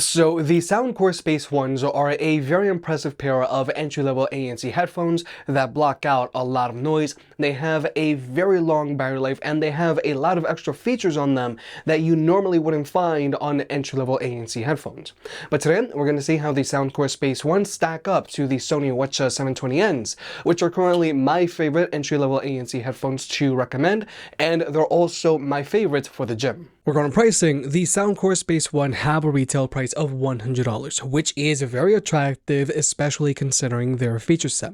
So the Soundcore Space Ones are a very impressive pair of entry-level ANC headphones that block out a lot of noise. They have a very long battery life and they have a lot of extra features on them that you normally wouldn't find on entry-level ANC headphones. But today we're going to see how the Soundcore Space Ones stack up to the Sony WH-CH720Ns, which are currently my favorite entry-level ANC headphones to recommend, and they're also my favorite for the gym. Regarding pricing, the Soundcore Space One have a retail price of $100, which is very attractive, especially considering their feature set.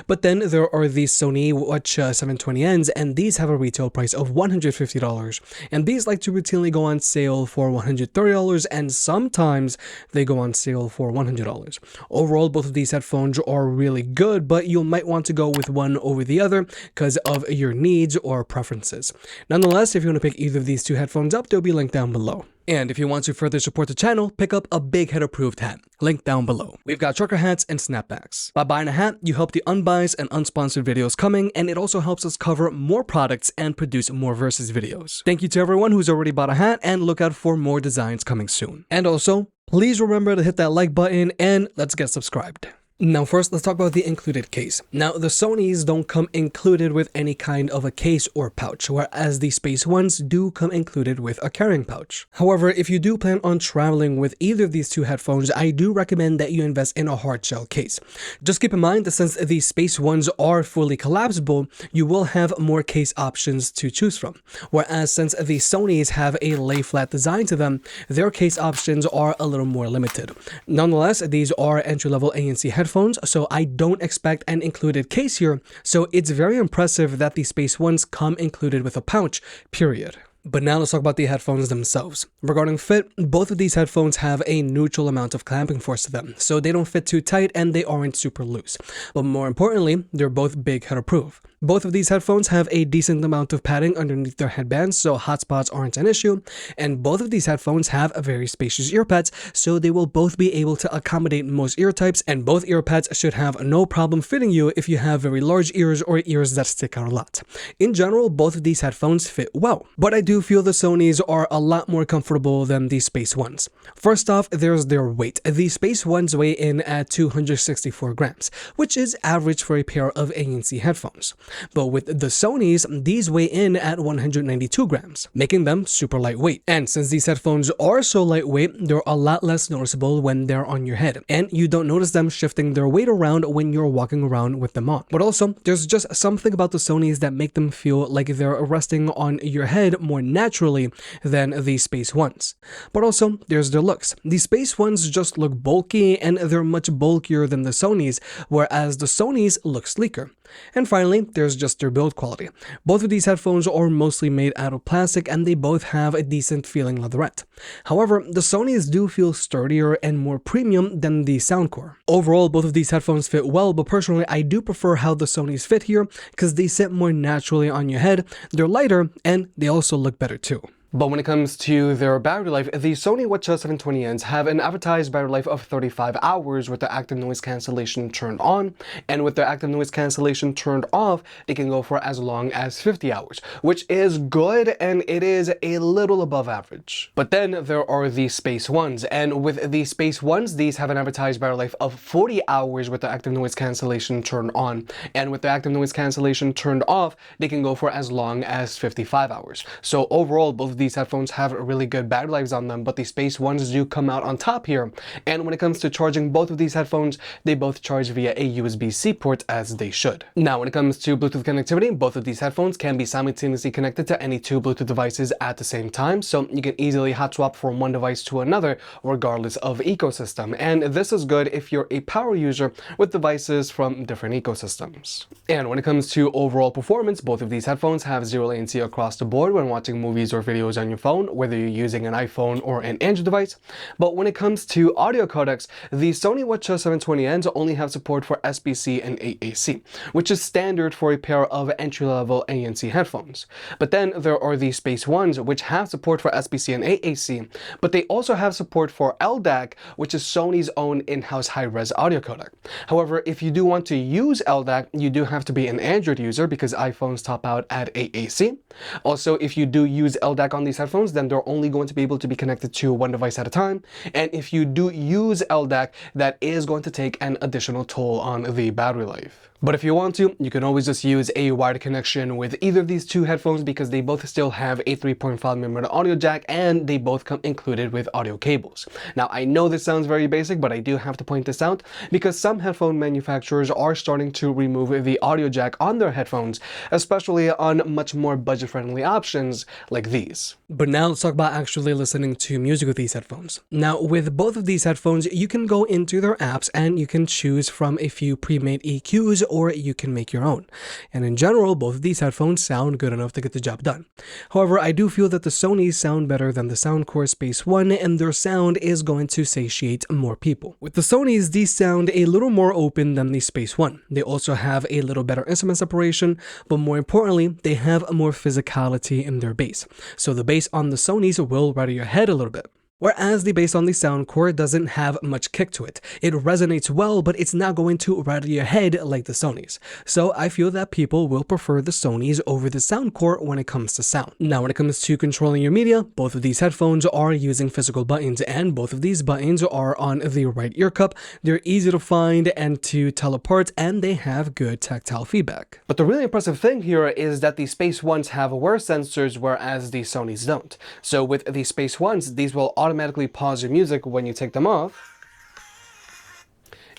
But then there are the Sony WH-CH720Ns, and these have a retail price of $150, and these like to routinely go on sale for $130, and sometimes they go on sale for $100. Overall, both of these headphones are really good, but you might want to go with one over the other because of your needs or preferences. Nonetheless, if you want to pick either of these two headphones up, they'll be linked down below. And if you want to further support the channel, pick up a Big Head approved hat, link down below. We've got trucker hats and snapbacks. By buying a hat, you help the unbiased and unsponsored videos coming, and it also helps us cover more products and produce more versus videos. Thank you to everyone who's already bought a hat, and look out for more designs coming soon. And also, please remember to hit that like button, and let's get subscribed. Now first, let's talk about the included case. Now the Sonys don't come included with any kind of a case or pouch, whereas the Space Ones do come included with a carrying pouch. However, if you do plan on traveling with either of these two headphones, I do recommend that you invest in a hard shell case. Just keep in mind that since the Space Ones are fully collapsible, you will have more case options to choose from. Whereas since the Sonys have a lay flat design to them, their case options are a little more limited. Nonetheless, these are entry-level ANC headphones, so I don't expect an included case here, so it's very impressive that the Space Ones come included with a pouch, period. But now let's talk about the headphones themselves. Regarding fit, both of these headphones have a neutral amount of clamping force to them, so they don't fit too tight and they aren't super loose. But more importantly, they're both Big Head approved. Both of these headphones have a decent amount of padding underneath their headbands, so hotspots aren't an issue, and both of these headphones have a very spacious ear pads, so they will both be able to accommodate most ear types, and both ear pads should have no problem fitting you if you have very large ears or ears that stick out a lot. In general, both of these headphones fit well, but I do feel the Sonys are a lot more comfortable than the Space Ones. First off, there's their weight. The Space Ones weigh in at 264 grams, which is average for a pair of ANC headphones. But with the Sonys, these weigh in at 192 grams, making them super lightweight. And since these headphones are so lightweight, they're a lot less noticeable when they're on your head, and you don't notice them shifting their weight around when you're walking around with them on. But also, there's just something about the Sonys that make them feel like they're resting on your head more naturally than the Space Ones. But also, there's their looks. The Space Ones just look bulky, and they're much bulkier than the Sonys, whereas the Sonys look sleeker. And finally, there's just their build quality. Both of these headphones are mostly made out of plastic, and they both have a decent feeling leatherette. However, the Sonys do feel sturdier and more premium than the Soundcore. Overall, both of these headphones fit well, but personally, I do prefer how the Sonys fit here because they sit more naturally on your head, they're lighter, and they also look better too. But when it comes to their battery life, the Sony WH-CH720Ns have an advertised battery life of 35 hours with the active noise cancellation turned on, and with their active noise cancellation turned off, they can go for as long as 50 hours, which is good, and it is a little above average. But then there are the Space Ones, and with the Space Ones, these have an advertised battery life of 40 hours with the active noise cancellation turned on, and with the active noise cancellation turned off, they can go for as long as 55 hours. So overall, both of these headphones have really good battery lives on them, but the Space Ones do come out on top here. And when it comes to charging both of these headphones, they both charge via a USB-C port, as they should. Now, when it comes to Bluetooth connectivity, both of these headphones can be simultaneously connected to any two Bluetooth devices at the same time, so you can easily hot swap from one device to another regardless of ecosystem. And this is good if you're a power user with devices from different ecosystems. And when it comes to overall performance, both of these headphones have zero latency across the board when watching movies or videos on your phone, whether you're using an iPhone or an Android device. But when it comes to audio codecs, the Sony WH-CH720Ns only have support for SBC and AAC, which is standard for a pair of entry-level ANC headphones. But then there are the Space Ones, which have support for SBC and AAC, but they also have support for LDAC, which is Sony's own in-house high-res audio codec. However, if you do want to use LDAC, you do have to be an Android user because iPhones top out at AAC. Also, if you do use LDAC on these headphones, then they're only going to be able to be connected to one device at a time. And if you do use LDAC, that is going to take an additional toll on the battery life. But if you want to, you can always just use a wired connection with either of these two headphones because they both still have a 3.5mm audio jack and they both come included with audio cables. Now, I know this sounds very basic, but I do have to point this out because some headphone manufacturers are starting to remove the audio jack on their headphones, especially on much more budget-friendly options like these. But now let's talk about actually listening to music with these headphones. Now, with both of these headphones, you can go into their apps and you can choose from a few pre-made EQs, or you can make your own. And in general, both of these headphones sound good enough to get the job done. However, I do feel that the Sonys sound better than the Soundcore Space One, and their sound is going to satiate more people. With the Sonys, these sound a little more open than the Space One. They also have a little better instrument separation, but more importantly, they have more physicality in their bass. So the bass on the Sonys will rattle your head a little bit. Whereas the bass on the Soundcore doesn't have much kick to it. It resonates well, but it's not going to rattle your head like the Sonys. So I feel that people will prefer the Sonys over the Soundcore when it comes to sound. Now, when it comes to controlling your media, both of these headphones are using physical buttons, and both of these buttons are on the right ear cup. They're easy to find and to tell apart, and they have good tactile feedback. But the really impressive thing here is that the Space Ones have wear sensors, whereas the Sonys don't. So with the Space Ones, these will automatically pause your music when you take them off,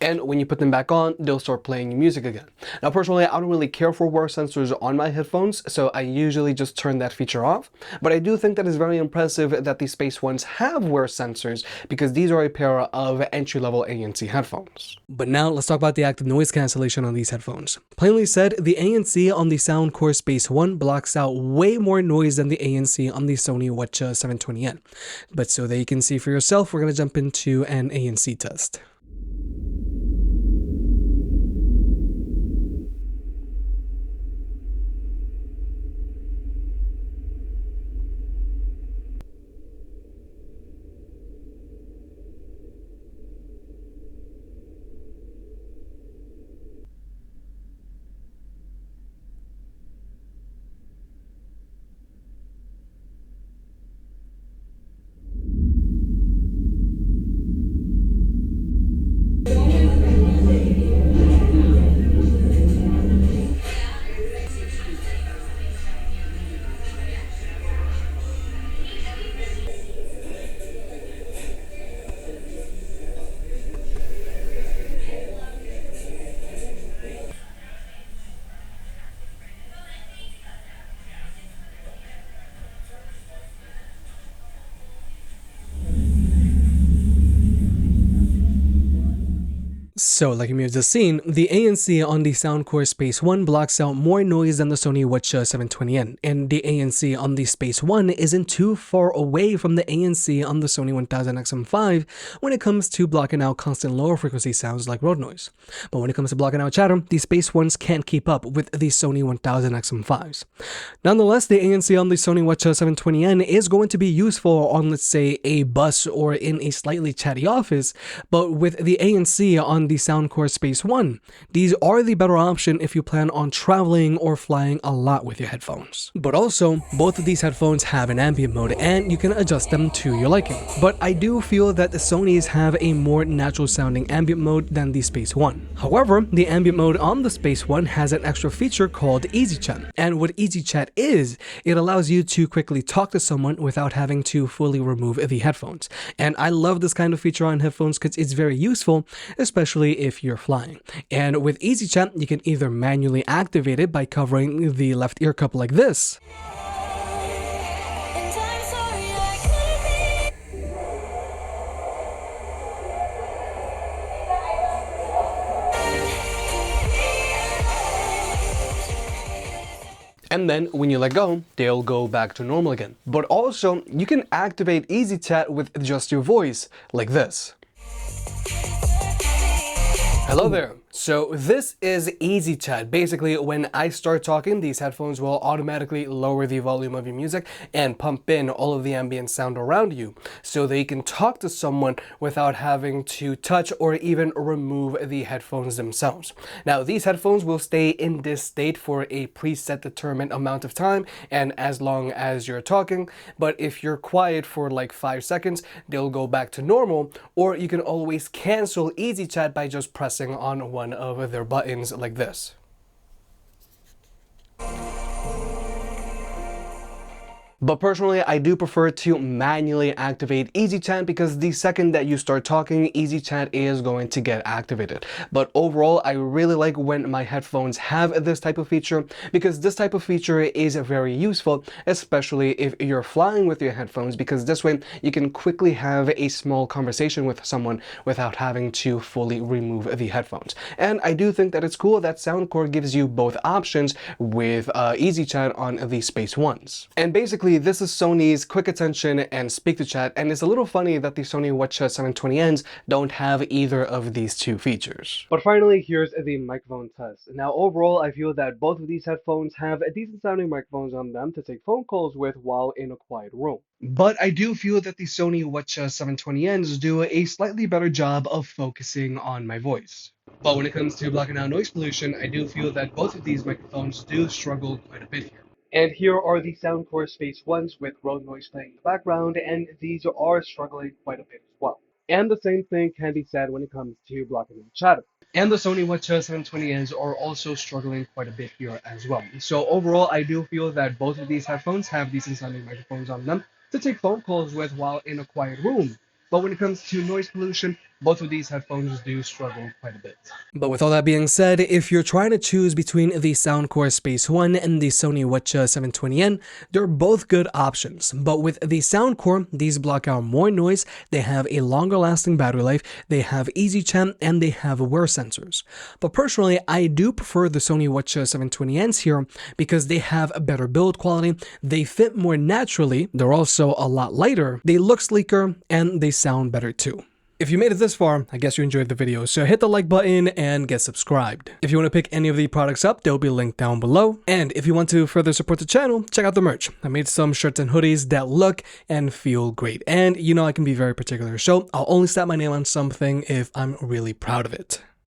and when you put them back on, they'll start playing music again. Now, personally, I don't really care for wear sensors on my headphones, so I usually just turn that feature off. But I do think that it's very impressive that the Space Ones have wear sensors because these are a pair of entry-level ANC headphones. But now let's talk about the active noise cancellation on these headphones. Plainly said, the ANC on the Soundcore Space One blocks out way more noise than the ANC on the Sony WH-CH720N. But so that you can see for yourself, we're going to jump into an ANC test. So, like you may have just seen, the ANC on the Soundcore Space One blocks out more noise than the Sony WH-CH720N, and the ANC on the Space One isn't too far away from the ANC on the Sony 1000XM5 when it comes to blocking out constant lower frequency sounds like road noise. But when it comes to blocking out chatter, the Space Ones can't keep up with the Sony 1000XM5s. Nonetheless, the ANC on the Sony WH-CH720N is going to be useful on, let's say, a bus or in a slightly chatty office, but with the ANC on the Soundcore Space One, these are the better option if you plan on traveling or flying a lot with your headphones. But also, both of these headphones have an ambient mode and you can adjust them to your liking. But I do feel that the Sonys have a more natural sounding ambient mode than the Space One. However, the ambient mode on the Space One has an extra feature called Easy Chat. And what Easy Chat is, it allows you to quickly talk to someone without having to fully remove the headphones. And I love this kind of feature on headphones because it's very useful, especially if you're flying. And with Easy Chat, you can either manually activate it by covering the left ear cup like this, and then when you let go, they'll go back to normal again. But also, you can activate Easy Chat with just your voice, like this. Hello there, So this is Easy Chat. Basically, when I start talking, these headphones will automatically lower the volume of your music and pump in all of the ambient sound around you so that you can talk to someone without having to touch or even remove the headphones themselves. Now, these headphones will stay in this state for a preset determined amount of time and as long as you're talking, but if you're quiet for like 5 seconds, they'll go back to normal, or you can always cancel Easy Chat by just pressing on one of their buttons like this. But personally, I do prefer to manually activate Easy Chat because the second that you start talking, Easy Chat is going to get activated. But overall, I really like when my headphones have this type of feature because this type of feature is very useful, especially if you're flying with your headphones, because this way you can quickly have a small conversation with someone without having to fully remove the headphones. And I do think that it's cool that Soundcore gives you both options with Easy Chat on the Space Ones. And basically, this is Sony's quick attention and speak to chat, and it's a little funny that the Sony WH-CH720Ns don't have either of these two features. But finally, here's the microphone test. Now overall, I feel that both of these headphones have decent sounding microphones on them to take phone calls with while in a quiet room. But I do feel that the Sony WH-720Ns do a slightly better job of focusing on my voice. But when it comes to blocking out noise pollution, I do feel that both of these microphones do struggle quite a bit here. And here are the Soundcore Space Ones with road noise playing in the background, and these are struggling quite a bit as well. And the same thing can be said when it comes to blocking out chatter. And the Sony WH-720Ns are also struggling quite a bit here as well. So overall, I do feel that both of these headphones have decent sounding microphones on them to take phone calls with while in a quiet room. But when it comes to noise pollution, both of these headphones do struggle quite a bit. But with all that being said, if you're trying to choose between the Soundcore Space One and the Sony WH-720N, they're both good options. But with the Soundcore, these block out more noise, they have a longer lasting battery life, they have Easy Chat, and they have wear sensors. But personally, I do prefer the Sony WH-720Ns here because they have a better build quality, they fit more naturally, they're also a lot lighter, they look sleeker, and they sound better too. If you made it this far, I guess you enjoyed the video, so hit the like button and get subscribed. If you want to pick any of the products up, they'll be linked down below. And if you want to further support the channel, check out the merch. I made some shirts and hoodies that look and feel great. And you know I can be very particular, so I'll only slap my name on something if I'm really proud of it.